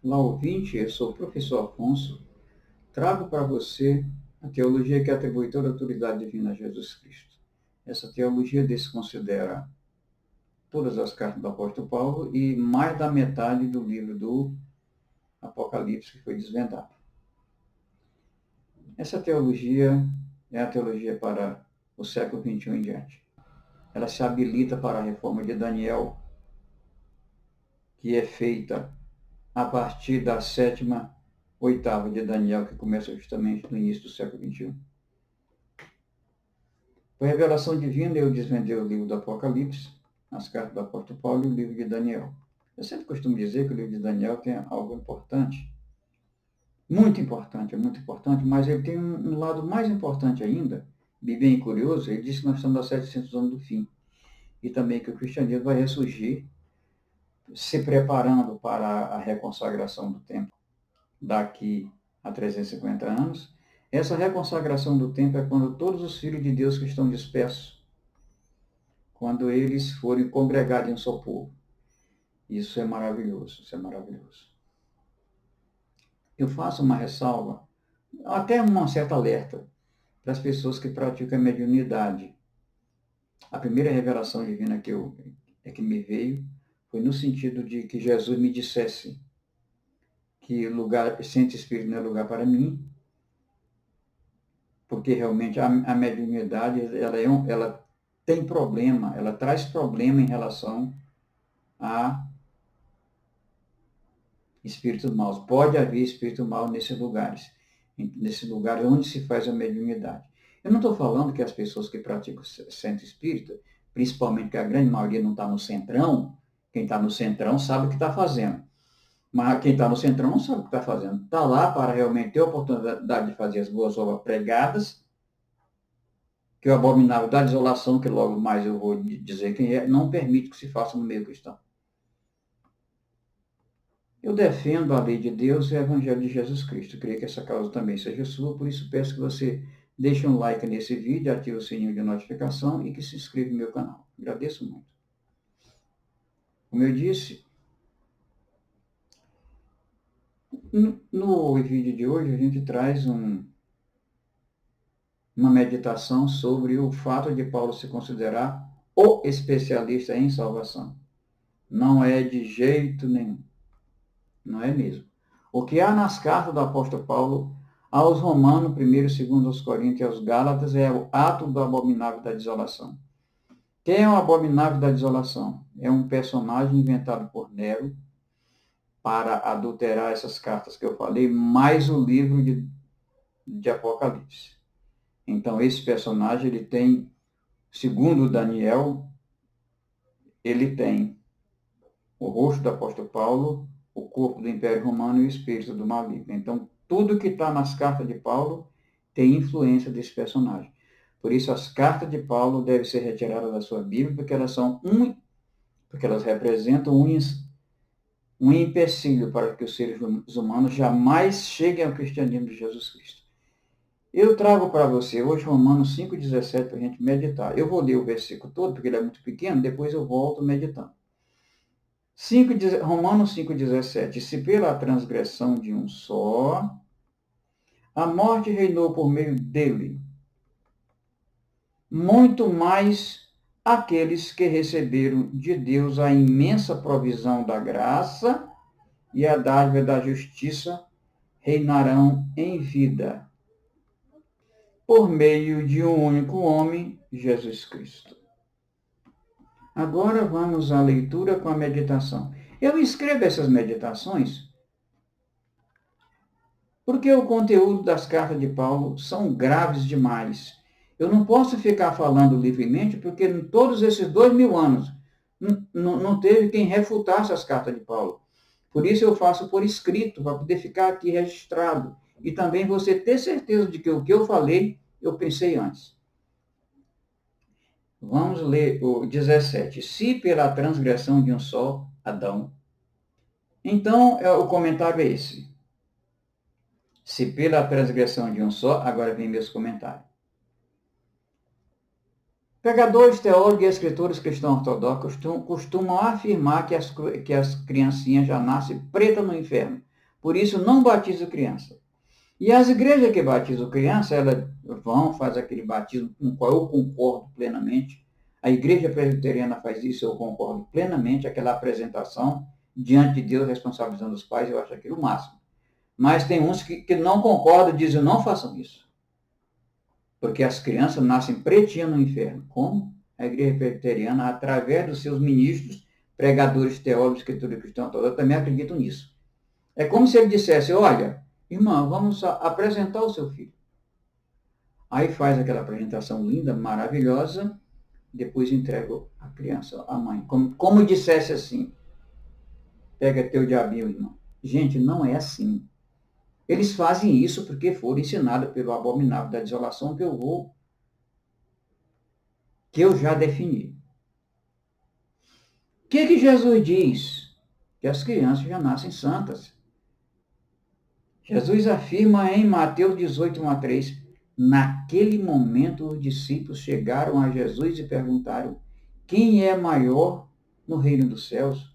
Olá, ouvinte, eu sou o professor Afonso. Trago para você a teologia que atribui toda a autoridade divina a Jesus Cristo. Essa teologia desconsidera todas as cartas do apóstolo Paulo e mais da metade do livro do Apocalipse que foi desvendado. Essa teologia é a teologia para o século XXI em diante. Ela se habilita para a reforma de Daniel, que é feita a partir da sétima, oitava de Daniel, que começa justamente no início do século XXI. Por revelação divina, eu desvendei o livro do Apocalipse, as cartas do apóstolo Paulo e o livro de Daniel. Eu sempre costumo dizer que o livro de Daniel tem algo importante, muito importante, mas ele tem um lado mais importante ainda, e bem curioso. Ele diz que nós estamos a 700 anos do fim, e também que o cristianismo vai ressurgir, se preparando para a reconsagração do templo daqui a 350 anos. Essa reconsagração do templo é quando todos os filhos de Deus que estão dispersos, quando eles forem congregados em um só povo. Isso é maravilhoso, isso é maravilhoso. Eu faço uma ressalva, até uma certa alerta, para as pessoas que praticam a mediunidade. A primeira revelação divina que me veio foi no sentido de que Jesus me dissesse que lugar, centro espírito não é lugar para mim, porque realmente a mediunidade ela tem problema, ela traz problema em relação a espíritos maus. Pode haver espírito mau nesses lugares onde se faz a mediunidade. Eu não estou falando que as pessoas que praticam centro espírita, principalmente que a grande maioria não está no centrão, quem está no centrão sabe o que está fazendo. Mas quem está no centrão não sabe o que está fazendo. Está lá para realmente ter a oportunidade de fazer as boas obras pregadas, que o abominável da desolação, que logo mais eu vou dizer quem é, não permite que se faça no meio cristão. Eu defendo a lei de Deus e o Evangelho de Jesus Cristo. Creio que essa causa também seja sua, por isso peço que você deixe um like nesse vídeo, ative o sininho de notificação e que se inscreva no meu canal. Agradeço muito. Como eu disse, no vídeo de hoje a gente traz uma meditação sobre o fato de Paulo se considerar o especialista em salvação. Não é de jeito nenhum. Não é mesmo. O que há nas cartas do apóstolo Paulo aos Romanos, 1º, 2º, aos Coríntios e aos Gálatas é o ato do abominável da desolação. Quem é o abominável da desolação? É um personagem inventado por Nero para adulterar essas cartas que eu falei, mais o livro de Apocalipse. Então, esse personagem, ele tem, segundo Daniel, ele tem o rosto do apóstolo Paulo, o corpo do Império Romano e o espírito do maligno. Então, tudo que está nas cartas de Paulo tem influência desse personagem. Por isso, as cartas de Paulo devem ser retiradas da sua Bíblia, porque elas representam um empecilho para que os seres humanos jamais cheguem ao cristianismo de Jesus Cristo. Eu trago para você hoje Romanos 5,17 para a gente meditar. Eu vou ler o versículo todo, porque ele é muito pequeno, depois eu volto meditando. Romanos 5,17. Se pela transgressão de um só, a morte reinou por meio dele, muito mais aqueles que receberam de Deus a imensa provisão da graça e a dádiva da justiça reinarão em vida, por meio de um único homem, Jesus Cristo. Agora vamos à leitura com a meditação. Eu escrevo essas meditações porque o conteúdo das cartas de Paulo são graves demais. Eu não posso ficar falando livremente, porque em todos esses 2000 anos não teve quem refutasse as cartas de Paulo. Por isso eu faço por escrito, para poder ficar aqui registrado. E também você ter certeza de que o que eu falei, eu pensei antes. Vamos ler o 17. Se pela transgressão de um só, Adão. Então, o comentário é esse. Se pela transgressão de um só, agora vem meus comentários. Pregadores, teólogos e escritores cristãos ortodoxos costumam afirmar que as criancinhas já nascem pretas no inferno, Por isso, não batizo criança. E as igrejas que batizam criança, elas vão, fazem aquele batismo com o qual eu concordo plenamente. A igreja presbiteriana faz isso, eu concordo plenamente, aquela apresentação diante de Deus, responsabilizando os pais, eu acho aquilo o máximo. Mas tem uns que não concordam, dizem, não façam isso. Porque as crianças nascem pretinhas no inferno. Como? A igreja presbiteriana, através dos seus ministros, pregadores, teólogos, escritores cristãos, eu também acredito nisso. É como se ele dissesse, olha, irmã, vamos apresentar o seu filho. Aí faz aquela apresentação linda, maravilhosa, depois entrega a criança à mãe. Como dissesse assim, pega teu diabinho, irmão. Gente, não é assim. Eles fazem isso porque foram ensinados pelo abominável da desolação que eu já defini. O que Jesus diz? Que as crianças já nascem santas. Jesus afirma em Mateus 18, 1-3, naquele momento os discípulos chegaram a Jesus e perguntaram, quem é maior no reino dos céus?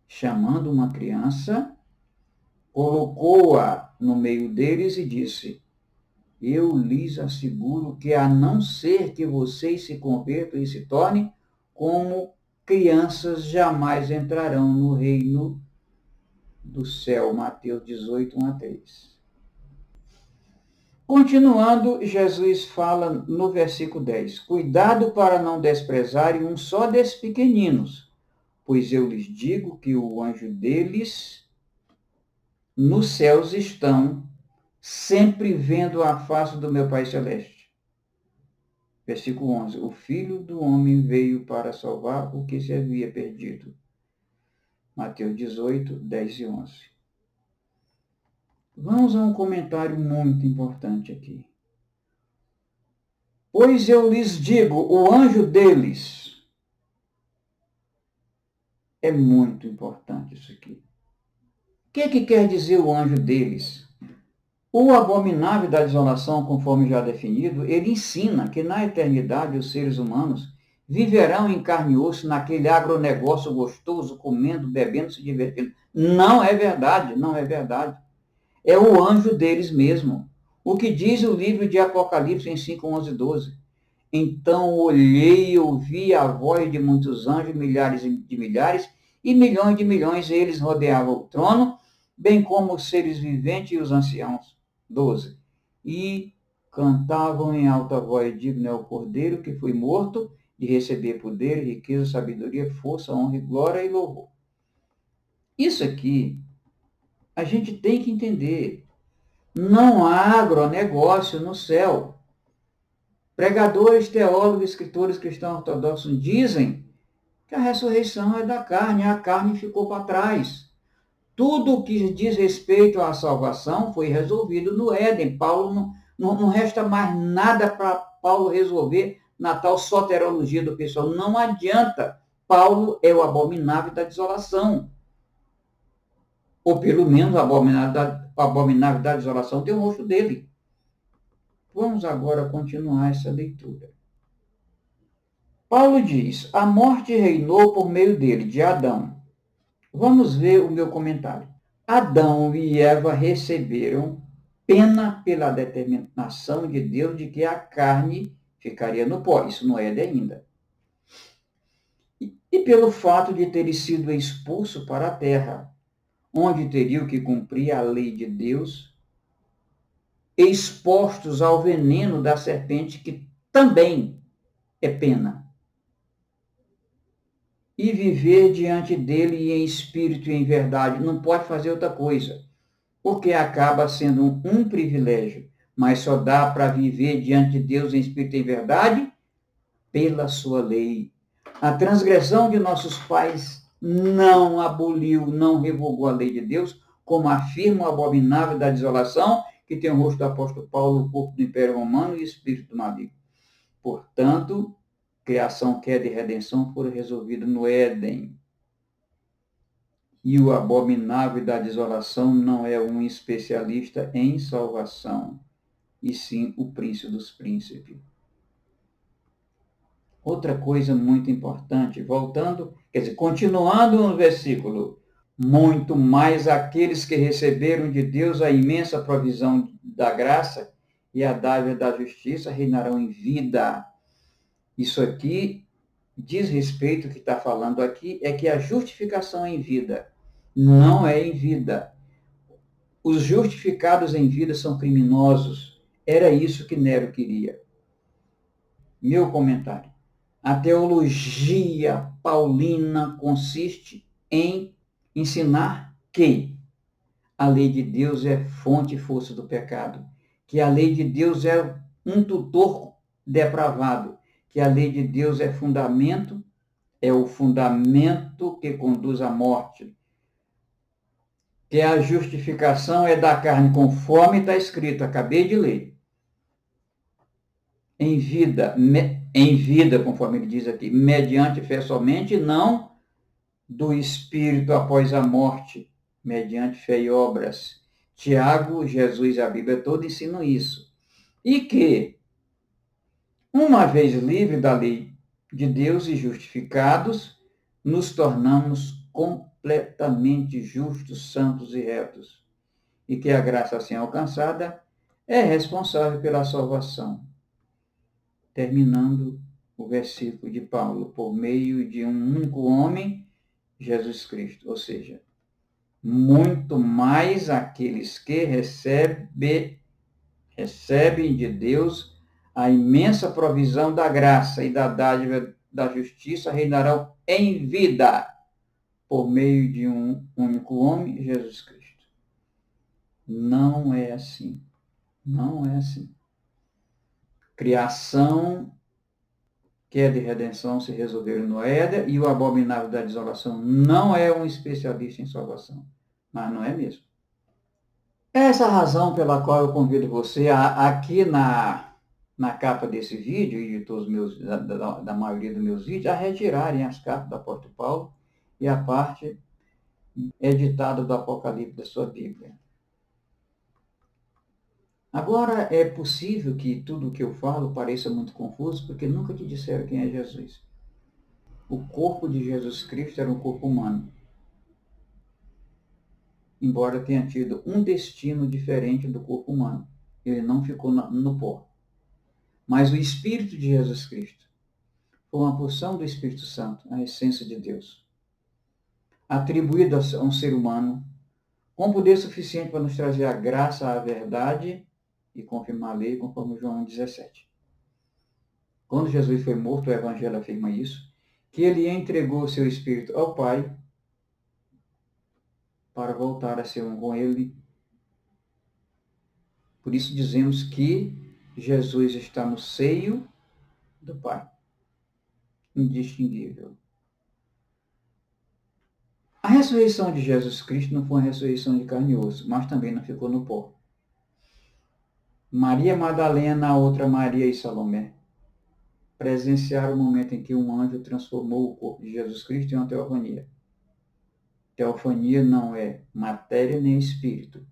Chamando uma criança, colocou-a no meio deles e disse, eu lhes asseguro que a não ser que vocês se convertam e se tornem como crianças, jamais entrarão no reino do céu. Mateus 18, 1-3. Continuando, Jesus fala no versículo 10, cuidado para não desprezarem um só desses pequeninos, pois eu lhes digo que o anjo deles nos céus estão sempre vendo a face do meu Pai Celeste. Versículo 11. O Filho do Homem veio para salvar o que se havia perdido. Mateus 18, 10 e 11. Vamos a um comentário muito importante aqui. Pois eu lhes digo, o anjo deles. É muito importante isso aqui. O que quer dizer o anjo deles? O abominável da desolação, conforme já definido, ele ensina que na eternidade os seres humanos viverão em carne e osso naquele agronegócio gostoso, comendo, bebendo, se divertindo. Não é verdade, não é verdade. É o anjo deles mesmo. O que diz o livro de Apocalipse em 5, 11 e 12. Então olhei e ouvi a voz de muitos anjos, milhares de milhares e milhões de milhões, eles rodeavam o trono, bem como os seres viventes e os anciãos. 12. E cantavam em alta voz, digno é o Cordeiro que foi morto, de receber poder, riqueza, sabedoria, força, honra, glória e louvor. Isso aqui a gente tem que entender. Não há agronegócio no céu. Pregadores, teólogos, escritores cristãos ortodoxos dizem que a ressurreição é da carne, a carne ficou para trás. Tudo o que diz respeito à salvação foi resolvido no Éden. Paulo não resta mais nada para Paulo resolver na tal soterologia do pessoal. Não adianta. Paulo é o abominável da desolação. Ou pelo menos o abominável da desolação tem o rosto dele. Vamos agora continuar essa leitura. Paulo diz, a morte reinou por meio dele, de Adão. Vamos ver o meu comentário. Adão e Eva receberam pena pela determinação de Deus de que a carne ficaria no pó. Isso não é de ainda. E pelo fato de terem sido expulsos para a terra, onde teriam que cumprir a lei de Deus, expostos ao veneno da serpente, que também é pena. E viver diante dele em espírito e em verdade. Não pode fazer outra coisa, porque acaba sendo um privilégio, mas só dá para viver diante de Deus em espírito e em verdade pela sua lei. A transgressão de nossos pais não aboliu, não revogou a lei de Deus, como afirma o abominável da desolação, que tem o rosto do apóstolo Paulo, o corpo do Império Romano e o espírito do maligno. Portanto, criação, queda e redenção foram resolvidos no Éden. E o abominável da desolação não é um especialista em salvação, e sim o príncipe dos príncipes. Outra coisa muito importante, voltando, quer dizer, continuando no versículo, muito mais aqueles que receberam de Deus a imensa provisão da graça e a dádiva da justiça reinarão em vida. Isso aqui diz respeito, o que está falando aqui, é que a justificação é em vida, não é em vida. Os justificados em vida são criminosos. Era isso que Nero queria. Meu comentário. A teologia paulina consiste em ensinar que a lei de Deus é fonte e força do pecado, que a lei de Deus é um tutor depravado, que a lei de Deus é fundamento, é o fundamento que conduz à morte, que a justificação é da carne, conforme está escrito, acabei de ler. Em vida, conforme ele diz aqui, mediante fé somente, não do Espírito após a morte, mediante fé e obras. Tiago, Jesus e a Bíblia toda ensinam isso. E que, uma vez livre da lei de Deus e justificados, nos tornamos completamente justos, santos e retos. E que a graça assim alcançada é responsável pela salvação. Terminando o versículo de Paulo, por meio de um único homem, Jesus Cristo. Ou seja, muito mais aqueles que recebem de Deus a imensa provisão da graça e da dádiva da justiça reinarão em vida por meio de um único homem, Jesus Cristo. Não é assim. Não é assim. Criação, queda e redenção se resolveram no Éden, e o abominável da desolação não é um especialista em salvação. Mas não é mesmo. Essa é a razão pela qual eu convido você aqui na capa desse vídeo e de todos da maioria dos meus vídeos, a retirarem as capas do apóstolo Paulo e a parte editada do Apocalipse da sua Bíblia. Agora, é possível que tudo o que eu falo pareça muito confuso, porque nunca te disseram quem é Jesus. O corpo de Jesus Cristo era um corpo humano, embora tenha tido um destino diferente do corpo humano. Ele não ficou no pó. Mas o Espírito de Jesus Cristo foi uma porção do Espírito Santo, a essência de Deus, atribuída a um ser humano, com poder suficiente para nos trazer a graça, a verdade e confirmar a lei, conforme João 17. Quando Jesus foi morto, o Evangelho afirma isso, que ele entregou o seu Espírito ao Pai para voltar a ser um com ele. Por isso dizemos que Jesus está no seio do Pai, indistinguível. A ressurreição de Jesus Cristo não foi uma ressurreição de carne e osso, mas também não ficou no pó. Maria Madalena, a outra Maria e Salomé presenciaram o momento em que um anjo transformou o corpo de Jesus Cristo em uma teofania. Teofania não é matéria nem espírito.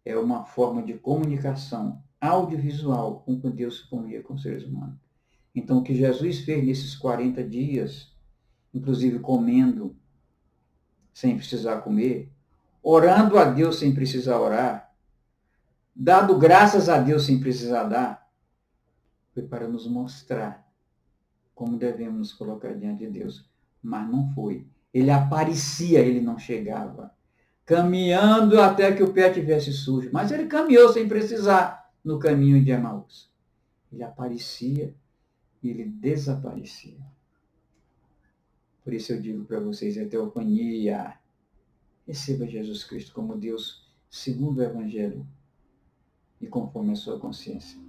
É uma forma de comunicação audiovisual com que Deus se comunica com os seres humanos. Então, o que Jesus fez nesses 40 dias, inclusive comendo sem precisar comer, orando a Deus sem precisar orar, dado graças a Deus sem precisar dar, foi para nos mostrar como devemos nos colocar diante de Deus. Mas não foi. Ele aparecia, ele não chegava. Caminhando até que o pé tivesse sujo. Mas ele caminhou sem precisar no caminho de Emaús. Ele aparecia e ele desaparecia. Por isso eu digo para vocês, é teofania. Receba Jesus Cristo como Deus segundo o Evangelho e conforme a sua consciência.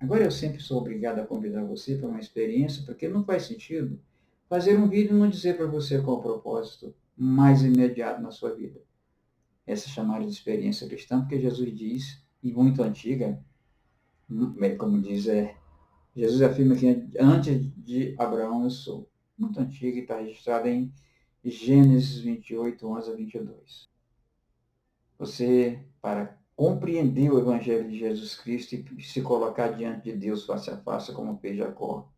Agora eu sempre sou obrigado a convidar você para uma experiência, porque não faz sentido fazer um vídeo e não dizer para você qual é o propósito mais imediato na sua vida. Essa chamada de experiência cristã, porque Jesus diz, e muito antiga, como diz, Jesus afirma que antes de Abraão eu sou. Muito antiga e está registrada em Gênesis 28, 11 a 22. Você, para compreender o Evangelho de Jesus Cristo e se colocar diante de Deus face a face, como fez Jacó,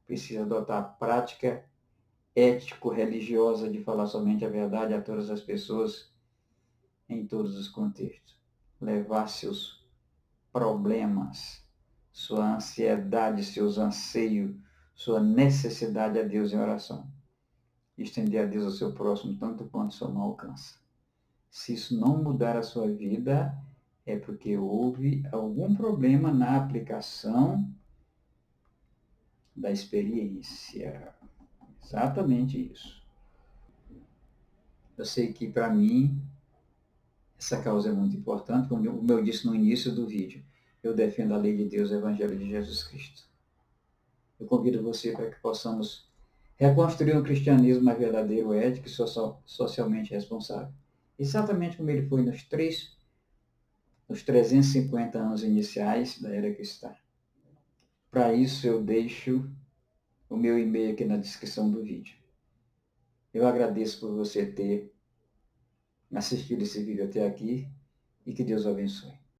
precisa adotar a prática ético-religiosa de falar somente a verdade a todas as pessoas, em todos os contextos. Levar seus problemas, sua ansiedade, seus anseios, sua necessidade a Deus em oração. Estender a Deus ao seu próximo tanto quanto sua mão alcança. Se isso não mudar a sua vida, é porque houve algum problema na aplicação da experiência. Exatamente isso. Eu sei que para mim essa causa é muito importante, como eu disse no início do vídeo. Eu defendo a lei de Deus, o Evangelho de Jesus Cristo. Eu convido você para que possamos reconstruir um cristianismo mais verdadeiro, ético e socialmente responsável. Exatamente como ele foi nos 350 anos iniciais da era cristã. Para isso eu deixo o meu e-mail aqui na descrição do vídeo. Eu agradeço por você ter assistido esse vídeo até aqui e que Deus o abençoe.